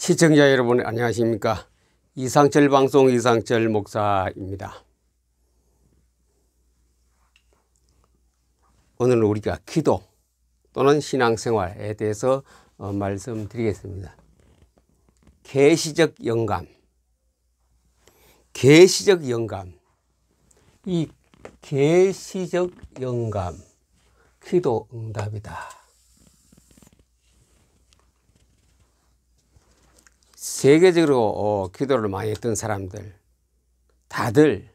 시청자 여러분 안녕하십니까. 이상철 방송 이상철 목사입니다. 오늘은 우리가 기도 또는 신앙생활에 대해서 말씀드리겠습니다. 계시적 영감, 계시적 영감, 이 계시적 영감, 기도 응답이다. 세계적으로 기도를 많이 했던 사람들, 다들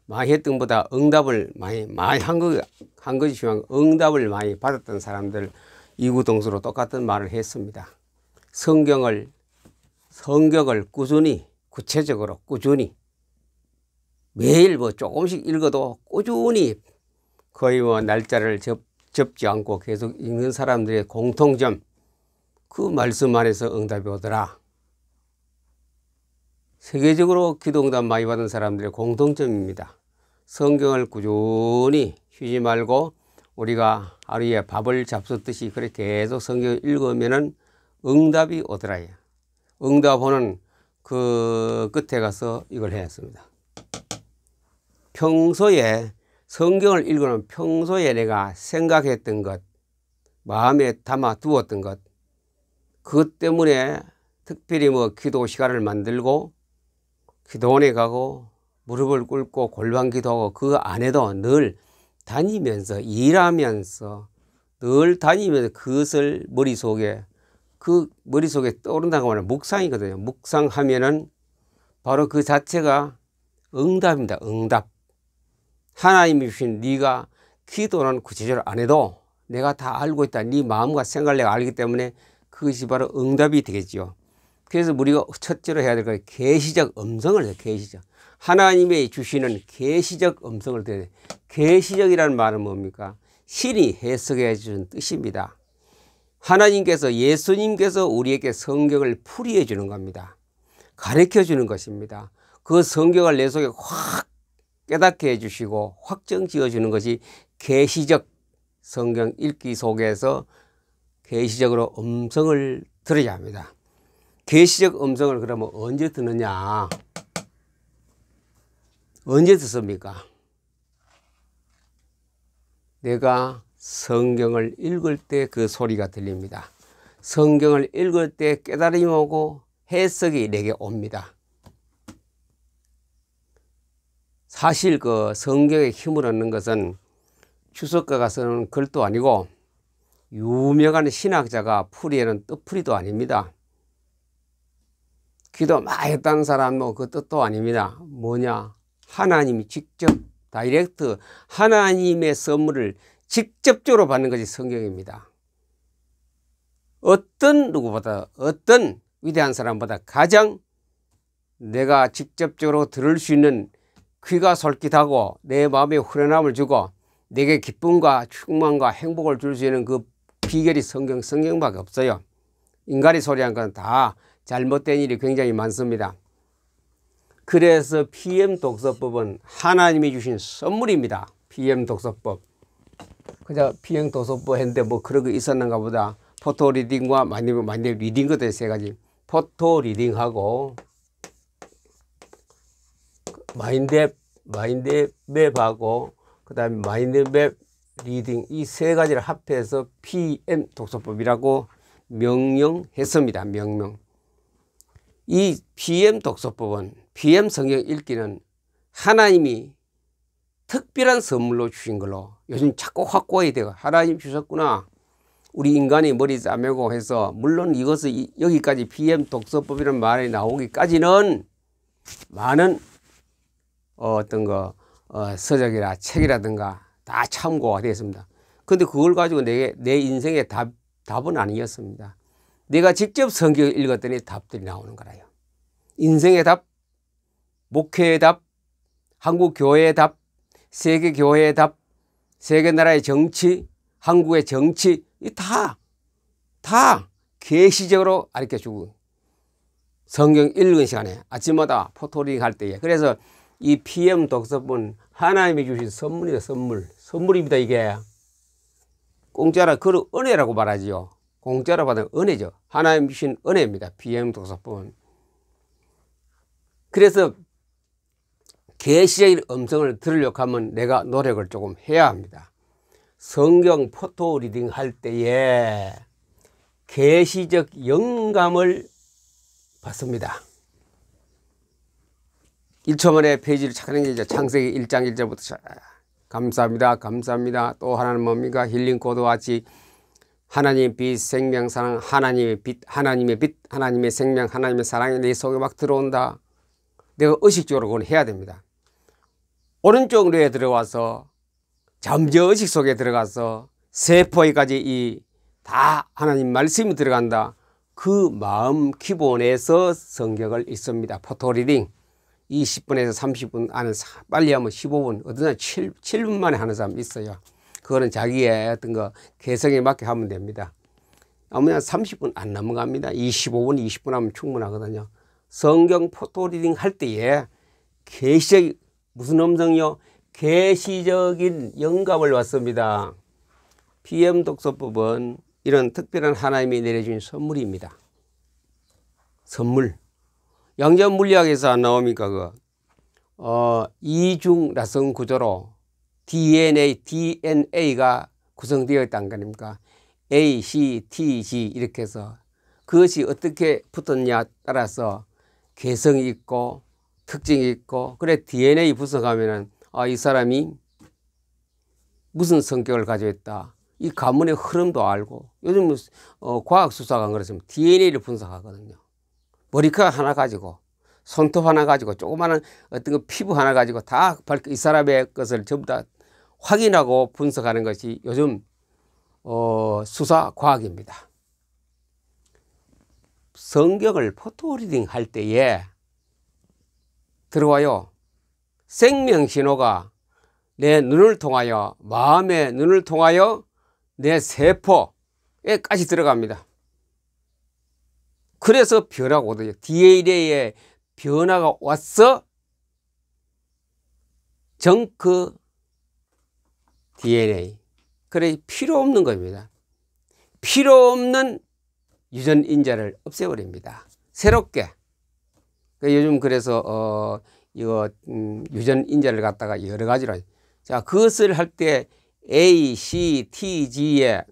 많이 했던 것보다 응답을 많이 한 것이지만 응답을 많이 받았던 사람들 이구동성으로 똑같은 말을 했습니다. 성경을 꾸준히, 구체적으로 꾸준히 매일 조금씩 읽어도 꾸준히 거의 날짜를 접지 않고 계속 읽는 사람들의 공통점, 그 말씀 안에서 응답이 오더라. 세계적으로 기도응답 많이 받은 사람들의 공통점입니다. 성경을 꾸준히 쉬지 말고 우리가 하루에 밥을 잡숫듯이 그렇게 계속 성경을 읽으면은 응답이 오더라. 응답 오는 그 끝에 가서 이걸 했습니다. 평소에 성경을 읽으면 평소에 내가 생각했던 것, 마음에 담아 두었던 것, 그것 때문에 특별히 기도 시간을 만들고 기도원에 가고 무릎을 꿇고 골방 기도하고 그 안에도 늘 다니면서 일하면서 늘 다니면서 그것을 머릿속에 떠오른다고 하면 묵상이거든요. 묵상하면은 바로 그 자체가 응답입니다. 응답. 하나님이 주신 네가 기도는 구체적으로 안 해도 내가 다 알고 있다. 네 마음과 생각을 내가 알기 때문에 그것이 바로 응답이 되겠죠. 그래서 우리가 첫째로 해야 될 건 계시적 음성을 해요. 계시적. 하나님의 주시는 계시적 음성을 들어야 돼요. 계시적이라는 말은 뭡니까? 신이 해석해 주는 뜻입니다. 하나님께서, 예수님께서 우리에게 성경을 풀이해 주는 겁니다. 가르쳐 주는 것입니다. 그 성경을 내 속에 확 깨닫게 해주시고 확정 지어 주는 것이 계시적 성경 읽기 속에서 계시적으로 음성을 들어야 합니다. 계시적 음성을 그러면 언제 듣느냐? 언제 듣습니까? 내가 성경을 읽을 때 그 소리가 들립니다. 성경을 읽을 때 깨달음이 오고 해석이 내게 옵니다. 사실 그 성경의 힘을 얻는 것은 주석가가 쓰는 글도 아니고 유명한 신학자가 풀이하는 뜻풀이도 아닙니다. 기도 많이 했다는 사람도 그 뜻도 아닙니다. 뭐냐? 하나님이 직접 다이렉트 하나님의 선물을 직접적으로 받는 것이 성경입니다. 어떤 누구보다 어떤 위대한 사람보다 가장 내가 직접적으로 들을 수 있는 귀가 솔깃하고 내 마음에 후련함을 주고 내게 기쁨과 충만과 행복을 줄 수 있는 그 비결이 성경밖에 없어요. 인간이 소리한 건 다 잘못된 일이 굉장히 많습니다. 그래서 PM 독서법은 하나님이 주신 선물입니다. PM 독서법. 그저 PM 독서법 했는데 그런 거 있었는가 보다. 포토 리딩과 마인드 리딩 것들 세 가지. 포토 리딩하고 마인드 맵하고 그 다음에 마인드 맵 리딩 이 세 가지를 합해서 PM 독서법이라고 명명했습니다. 명명. 이 PM 독서법은 PM 성경 읽기는 하나님이 특별한 선물로 주신 걸로 요즘 자꾸 확고해야 돼요. 하나님 주셨구나. 우리 인간이 머리 짜매고 해서 물론 이것을 여기까지 PM 독서법이라는 말이 나오기까지는 많은 서적이나 책이라든가 다 참고가 되었습니다. 그런데 그걸 가지고 내 인생의 답은 아니었습니다. 내가 직접 성경을 읽었더니 답들이 나오는 거라요. 인생의 답, 목회의 답, 한국 교회의 답, 세계 교회의 답, 세계 나라의 정치, 한국의 정치, 다 계시적으로 가르쳐주고 성경 읽는 시간에 아침마다 포토링 할 때에 그래서 이 PM 독서본 하나님이 주신 선물이다. 선물입니다. 이게 공짜라 그걸 은혜라고 말하지요. 공짜로 받은 은혜죠. 하나님 주신 은혜입니다. 비행독서법은. 그래서 계시적인 음성을 들으려고 하면 내가 노력을 조금 해야 합니다. 성경 포토 리딩 할 때에 계시적 영감을 받습니다. 1초 만에 페이지를 착하는 게 이제 창세기 1장 1절부터 감사합니다. 감사합니다. 또 하나는 뭡니까? 힐링 코드와 같이 하나님의 빛, 생명, 사랑, 하나님의 빛, 하나님의 빛, 하나님의 생명, 하나님의 사랑이 내 속에 막 들어온다. 내가 의식적으로 그걸 해야 됩니다. 오른쪽 뇌에 들어와서 잠재의식 속에 들어가서 세포에까지 이 다 하나님 말씀이 들어간다. 그 마음 기본에서 성경을 읽습니다. 포토리딩 20분에서 30분 안에 빨리 하면 15분, 어떤 사람 7분 만에 하는 사람 있어요. 그거는 자기의 어떤 거 개성에 맞게 하면 됩니다. 아무나 30분 안 넘어갑니다. 25분, 20분 하면 충분하거든요. 성경 포토리딩 할 때에 계시적 무슨 음성이요? 계시적인 영감을 받습니다. 비행독서법은 이런 특별한 하나님이 내려준 선물입니다. 선물. 양자 물리학에서 안 나옵니까? 이중 라성 구조로 DNA가 구성되어 있다는 거 아닙니까? A, C, T, G 이렇게 해서 그것이 어떻게 붙었냐에 따라서 개성이 있고 특징이 있고, 그래 DNA 분석하면은 이 사람이 무슨 성격을 가지고 있다. 이 가문의 흐름도 알고, 요즘 과학 수사가 그렇습니다. DNA를 분석하거든요. 머리카락 하나 가지고, 손톱 하나 가지고, 조그마한 어떤 거 피부 하나 가지고 다 이 사람의 것을 전부 다 확인하고 분석하는 것이 요즘 수사 과학입니다. 성경을 포토리딩 할 때에 들어와요. 생명 신호가 내 눈을 통하여, 마음의 눈을 통하여 내 세포에까지 들어갑니다. 그래서 변화가 오거든요. DNA에 변화가 왔어. 정크 DNA. 그래 필요 없는 겁니다. 필요 없는 유전인자를 없애버립니다. 새롭게. 요즘 그래서 이거 유전인자를 갖다가 여러 가지로, 자 그것을 할 때 A, C, T, G에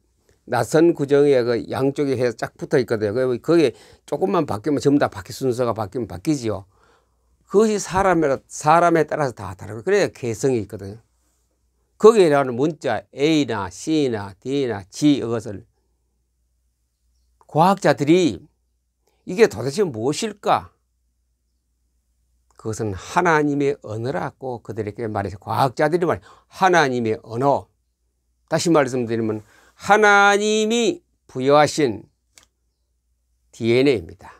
낯선 구정에 그 양쪽에 해서 쫙 붙어 있거든요. 거기에 조금만 바뀌면 전부 다 바퀴 순서가 바뀌면 바뀌지요. 그것이 사람에 따라서 다 다르고, 그래야 개성이 있거든요. 거기에 나오는 문자 A나 C나 D나 G, 이것을 과학자들이 이게 도대체 무엇일까? 그것은 하나님의 언어라고 그들에게 말해서, 과학자들이 말해 하나님의 언어. 다시 말씀드리면 하나님이 부여하신 DNA입니다.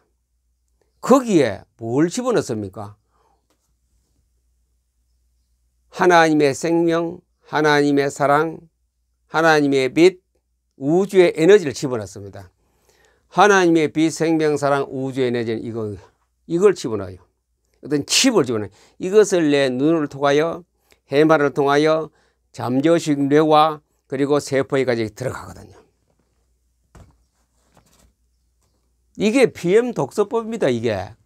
거기에 뭘 집어넣습니까? 하나님의 생명, 하나님의 사랑, 하나님의 빛, 우주의 에너지를 집어넣습니다. 하나님의 빛, 생명, 사랑, 우주의 에너지는 이걸 집어넣어요. 어떤 칩을 집어넣어요. 이것을 내 눈을 통하여, 해마를 통하여 잠재의식 뇌와 그리고 세포에까지 들어가거든요. 이게 BM 독서법입니다.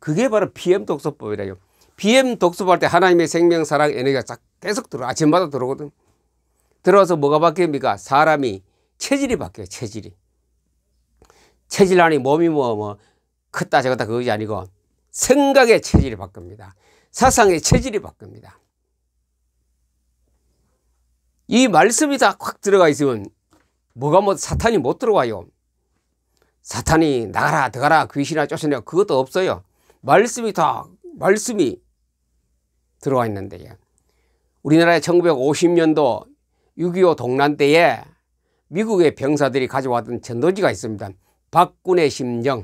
그게 바로 BM 독서법이래요. BM 독서법 할 때 하나님의 생명, 사랑, 에너지가 계속 아침마다 들어오거든. 들어와서 뭐가 바뀝니까? 사람이 체질이 바뀌어요. 체질하니 몸이 컸다 적었다 그것이 아니고 생각의 체질이 바뀝니다. 사상의 체질이 바뀝니다. 이 말씀이 다 확 들어가 있으면 사탄이 못 들어와요. 사탄이 나가라 들어가라 귀신아 쫓아내라 그것도 없어요. 말씀이 들어와 있는데, 우리나라의 1950년도 6.25 동란 때에 미국의 병사들이 가져왔던 전도지가 있습니다. 박군의 심정.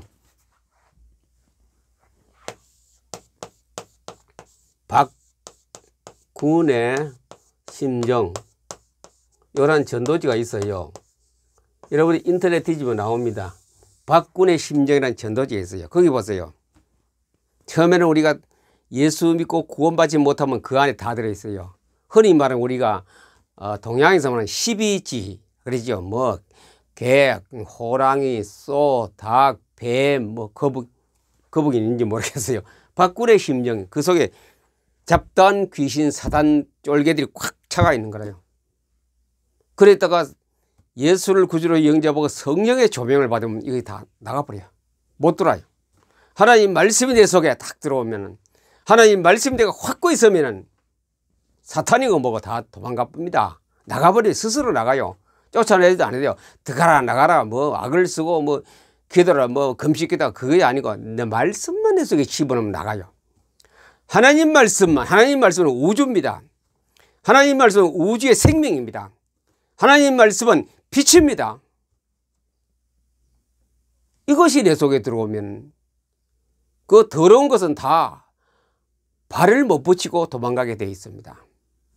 박군의 심정. 이런 전도지가 있어요. 여러분이 인터넷 뒤지면 나옵니다. 박군의 심정이라는 전도지가 있어요. 거기 보세요. 처음에는 우리가 예수 믿고 구원받지 못하면 그 안에 다 들어있어요. 흔히 말하는 우리가 동양에서 말하는 12지 그러죠. 개, 호랑이, 소, 닭, 뱀, 뭐 거북이 있는지 모르겠어요. 박군의 심정, 그 속에 잡다한 귀신, 사단, 쫄개들이 꽉 차가 있는 거라요. 그랬다가 예수를 구주로 영접하고 성령의 조명을 받으면 이게 다 나가버려요. 못 들어요. 하나님 말씀이 내 속에 딱 들어오면, 하나님 말씀이 내가 확고 있으면 사탄이고 뭐고 다 도망가봅니다. 나가버려요. 스스로 나가요. 쫓아내지도 않아요. 들어가라 나가라 뭐 악을 쓰고 뭐 기도라 뭐 금식기다 그게 아니고 내 말씀만 내 속에 집어넣으면 나가요. 하나님 말씀은 우주입니다. 하나님 말씀은 우주의 생명입니다. 하나님 말씀은 빛입니다. 이것이 내 속에 들어오면 그 더러운 것은 다 발을 못 붙이고 도망가게 되어 있습니다.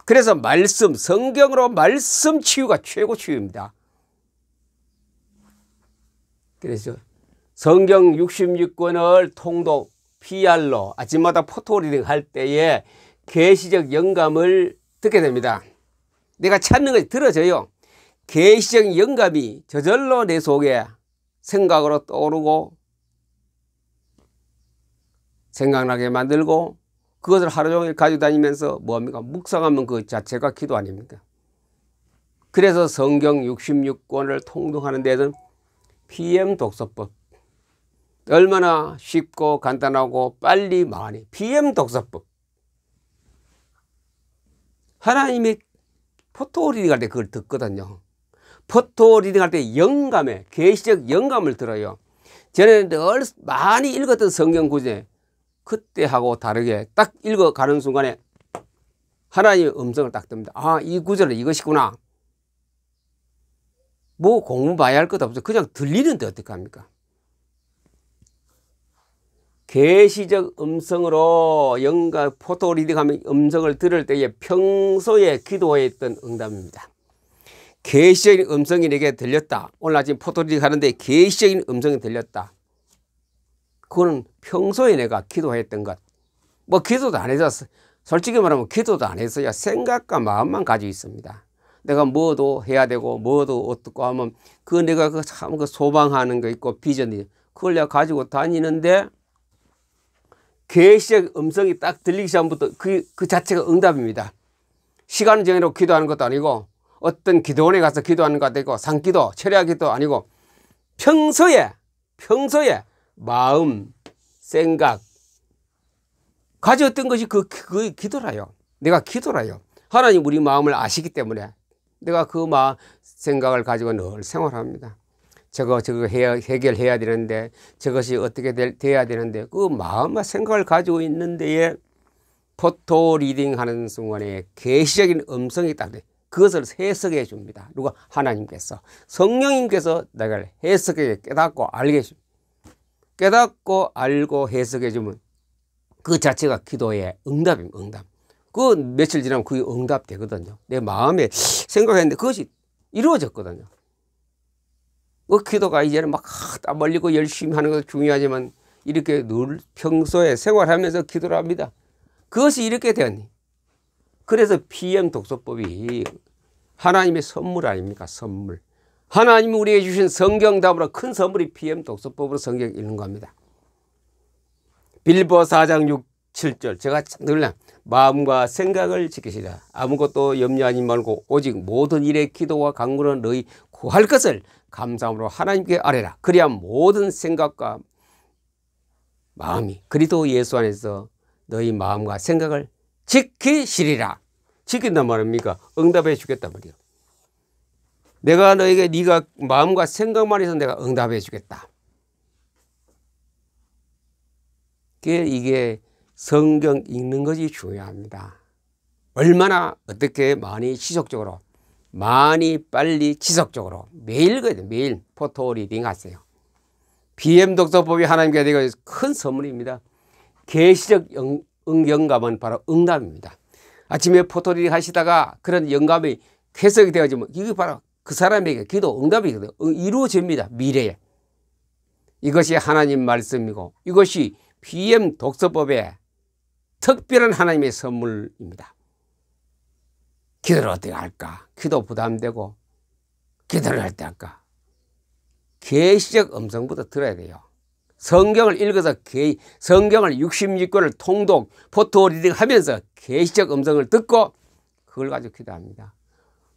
그래서 말씀, 성경으로 말씀 치유가 최고 치유입니다. 그래서 성경 66권을 통독, PR로 아침마다 포토리딩 할 때에 계시적 영감을 듣게 됩니다. 내가 찾는 것이 들어져요. 계시적 영감이 저절로 내 속에 생각으로 떠오르고 생각나게 만들고 그것을 하루 종일 가지고 다니면서 뭡니까? 묵상하면 그 자체가 기도 아닙니까? 그래서 성경 66권을 통독하는 데는 PM 독서법, 얼마나 쉽고 간단하고 빨리 많이 PM 독서법. 하나님이 포토 리딩 할 때 그걸 듣거든요. 포토 리딩 할 때 영감에 계시적 영감을 들어요. 저는 늘 많이 읽었던 성경 구절 그때하고 다르게 딱 읽어가는 순간에 하나님의 음성을 딱 듭니다. 아, 이 구절은 이것이구나. 뭐 공부 많이 할 것도 없어. 그냥 들리는데 어떡합니까? 계시적 음성으로 영감 포토 리딩하면 음성을 들을 때에 평소에 기도했던 응답입니다. 계시적인 음성이 내게 들렸다. 오늘 아침 포토 리딩 하는데 계시적인 음성이 들렸다. 그거는 평소에 내가 기도했던 것. 뭐 기도도 안 했었어. 솔직히 말하면 기도도 안 했어야 생각과 마음만 가지고 있습니다. 내가 뭐도 해야 되고 뭐도 어떻고 하면 그 내가 그 참 그 소망하는 거 있고 비전이 그걸 내가 가지고 다니는데 계시적 음성이 딱 들리기 시작부터 그 자체가 응답입니다. 시간을 정해놓고 기도하는 것도 아니고 어떤 기도원에 가서 기도하는 것도 아니고 산기도 철야 기도 아니고 평소에 마음, 생각 가졌던 것이 그 기도라요. 내가 기도라요. 하나님 우리 마음을 아시기 때문에 내가 그 생각을 가지고 늘 생활합니다. 저거 해결해야 되는데 저것이 어떻게 돼야 되는데 그 마음과 생각을 가지고 있는 데에 포토 리딩 하는 순간에 계시적인 음성이 딱 돼. 그것을 해석해 줍니다. 누가? 하나님께서. 성령님께서 내가 해석해 깨닫고 알게 해줍니다. 깨닫고 알고 해석해 주면 그 자체가 기도의 응답입니다. 응답. 그 며칠 지나면 그게 응답 되거든요. 내 마음에 생각했는데 그것이 이루어졌거든요. 그 기도가 이제는 막 땀 흘리고 열심히 하는 것도 중요하지만 이렇게 늘 평소에 생활하면서 기도를 합니다. 그것이 이렇게 되었니? 그래서 PM 독서법이 하나님의 선물 아닙니까? 선물. 하나님이 우리에게 주신 성경답으로 큰 선물이 PM 독서법으로 성경 읽는 겁니다. 빌보 4장 6, 7절 제가 늘 마음과 생각을 지키시라. 아무것도 염려하지 말고 오직 모든 일에 기도와 간구로 너희 구할 것을 감사함으로 하나님께 아뢰라. 그래야 모든 생각과 마음이 그리스도 예수 안에서 너희 마음과 생각을 지키시리라. 지킨단 말입니까? 응답해 주겠단 말이에요. 내가 너에게 네가 마음과 생각만 해서 내가 응답해 주겠다. 이게 성경 읽는 것이 중요합니다. 얼마나 어떻게 많이 지속적으로 많이 빨리 지속적으로 매일 읽어야 돼요. 매일 포토 리딩 하세요. PM 독서법이 하나님께 되고 큰 선물입니다. 계시적 영감은 바로 응답입니다. 아침에 포토 리딩 하시다가 그런 영감이 해석이 되어지면 이게 바로 그 사람에게 기도 응답이거든요. 이루어집니다. 미래에. 이것이 하나님 말씀이고 이것이 PM 독서법의 특별한 하나님의 선물입니다. 기도를 어떻게 할까? 기도 부담되고 기도를 할 때 할까? 계시적 음성부터 들어야 돼요. 성경을 읽어서 성경을 66권을 통독, 포토 리딩 하면서 계시적 음성을 듣고 그걸 가지고 기도합니다.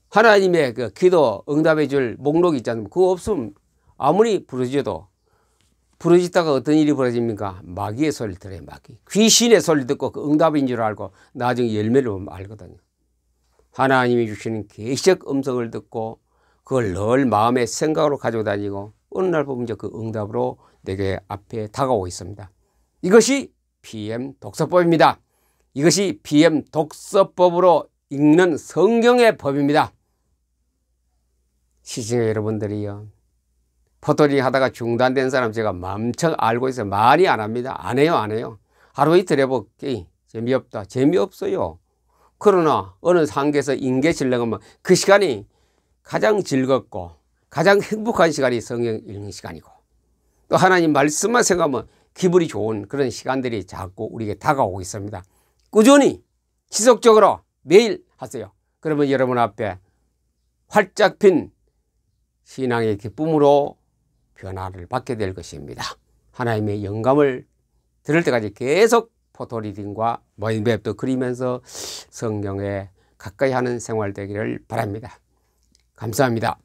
하나님의 그 기도 응답해 줄 목록이 있잖아요. 그거 없으면 아무리 부르짖어도 부르짖다가 어떤 일이 벌어집니까? 마귀의 소리를 들어요. 마귀. 귀신의 소리를 듣고 그 응답인 줄 알고 나중에 열매를 보면 알거든요. 하나님이 주시는 계시적 음성을 듣고 그걸 늘 마음의 생각으로 가지고 다니고 어느 날 보면 이제 그 응답으로 내게 앞에 다가오고 있습니다. 이것이 PM 독서법입니다. 이것이 PM 독서법으로 읽는 성경의 법입니다. 시청자 여러분들이요, 포토리 하다가 중단된 사람 제가 맘청 알고 있어요. 많이 안 합니다. 안 해요. 하루 이틀 해볼게 재미없다. 재미없어요. 그러나 어느 상계에서 인계 질러가면 그 시간이 가장 즐겁고 가장 행복한 시간이 성경 읽는 시간이고, 또 하나님 말씀만 생각하면 기분이 좋은 그런 시간들이 자꾸 우리에게 다가오고 있습니다. 꾸준히 지속적으로 매일 하세요. 그러면 여러분 앞에 활짝 핀 신앙의 기쁨으로 변화를 받게 될 것입니다. 하나님의 영감을 들을 때까지 계속 포토리딩과 마인드맵도 그리면서 성경에 가까이 하는 생활 되기를 바랍니다. 감사합니다.